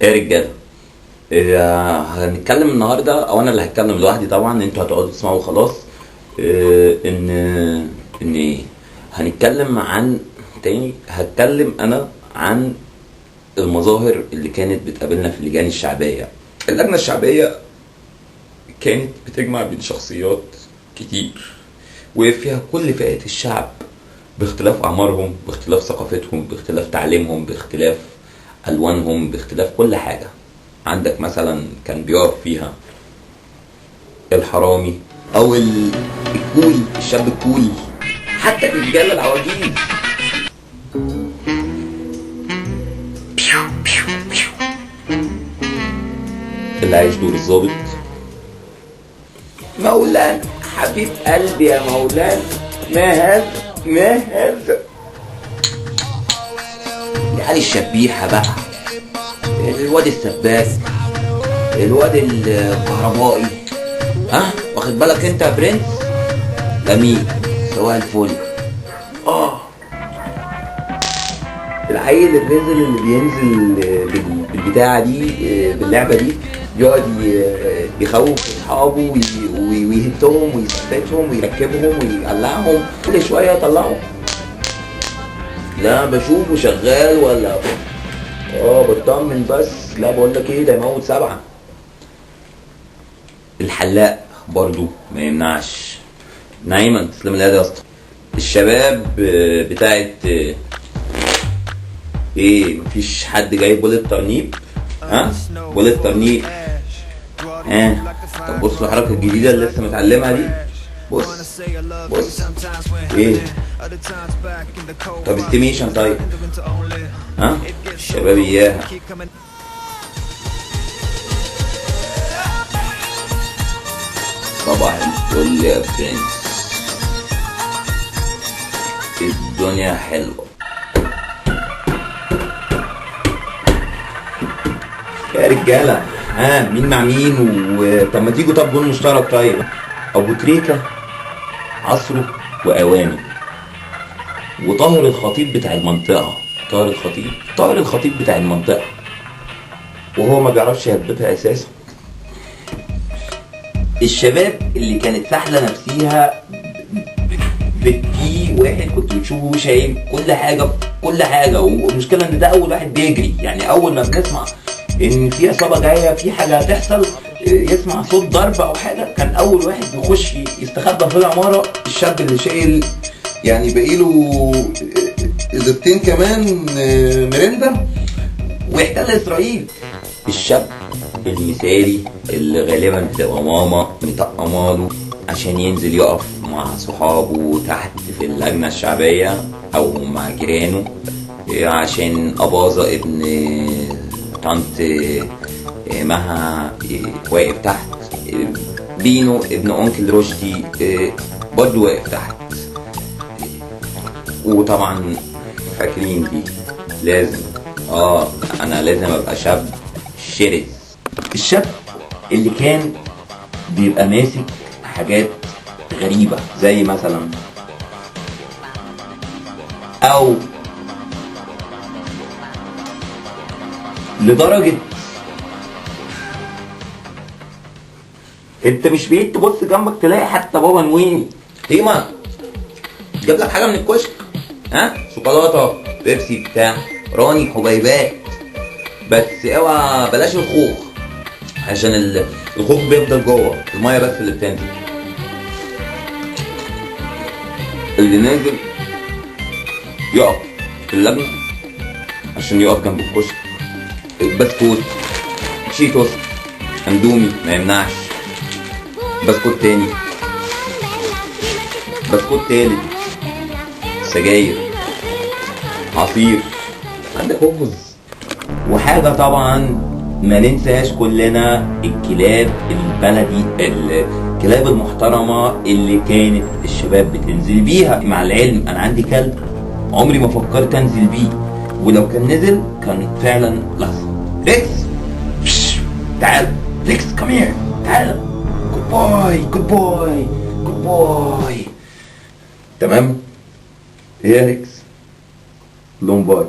ايه يا رجاله. هنتكلم النهارده، او انا اللي هتكلم لوحدي طبعا، انتوا هتقعدوا تسمعوا خلاص. ان ايه هنتكلم عن تاني. هتكلم انا عن المظاهر اللي كانت بتقابلنا في اللجان الشعبيه. اللجنه الشعبيه كانت بتجمع بين شخصيات كتير وفيها كل فئات الشعب، باختلاف اعمارهم، باختلاف ثقافتهم، باختلاف تعليمهم، باختلاف الوانهم، باختلاف كل حاجه. عندك مثلا كان بيقف فيها الحرامي او الكول، الشاب الكول، حتى الرجاله العواجيز. اللي عايش دور الظابط. مولانا حبيب قلبي يا مولانا، ما هذا يعني الشبيحه بقى، الواد السباك، الواد الكهربائي، واخد بالك انت يا برنس؟ جميل، سواء الفل. العيل الرزل اللي بينزل بالبتاعه دي، باللعبه دي، يقعد يخوف اصحابه ويهتهم ويثبتهم ويركبهم ويقلعهم، كل شويه يطلعهم. لا بشوفه شغال ولا بطمن بس. لا بقول لك ايه، ده يموت 7. الحلاق برضو ما يمنعش. نايما تسلم اليد يا اسطى. الشباب بتاعت ايه، مفيش حد جايب بولة ترنيب؟ بولة ترنيب. طب بص الحركة الجديدة اللي لسه متعلمها دي، بص ايه. طب استيميشن طيب، الشباب اياها. صباح الفل يا برنس، الدنيا حلوة يا رجالة. مين مع مين؟ طب ما تيجوا طب جول مشترك. طيب ابو تريكة عصره واوانه، وطاهر الخطيب بتاع المنطقة. طاهر الخطيب بتاع المنطقة، وهو ما بيعرفش يهببها اساسا. الشباب اللي كانت سحلة نفسيها في واحد كنت بتشوفه شايف كل حاجة، والمشكلة ان ده اول واحد بيجري. يعني اول ما بنسمع ان في عصابة جاية، في حاجة هتحصل، يسمع صوت ضرب او حاجة، كان اول واحد بيخش يستخبى في العمارة الشاب اللي شايل يعني بقيله ازازتين كمان مريندا ويحتل اسرائيل. الشاب المثالي اللي غالبا بتبقى ماما مطقماله عشان ينزل يقف مع صحابه تحت في اللجنة الشعبية او مع جيرانه، عشان أباظة ابن طنط مها واقف تحت، بينو ابن أنكل رشدي برضه واقف تحت. وطبعا فاكرين دي لازم انا لازم ابقى شاب شرس. الشاب اللي كان بيبقى ماسك حاجات غريبة، زي مثلا او لدرجة انت مش بعيد تبص جنبك تلاقي حتى بابا نويني هيما جاب لك حاجة من الكشك، شوكولاتة، بيبسي، بتاع راني، حبيبات. بس اوعى بلاش الخوخ، عشان الخوخ بيفضل جوه، المية بس اللي بتنزل. اللي نازل يقف في اللجنة عشان يقف جنب الكشك. بسكوت، شيتوس، اندومي ما يمنعش، بسكوت تاني، بسكوت تالت، سجاير، عصير، عندك خبز. وحاجة طبعا ما ننساش كلنا، الكلاب البلدي، الكلاب المحترمة اللي كانت الشباب بتنزل بيها. مع العلم انا عندي كلب عمري ما فكرت انزل بيه، ولو كان نزل كانت فعلا لحظة. ريكس، تعال ريكس، كم هير، تعال. جود باي. تمام. ايه يا ريكس؟ لون باي.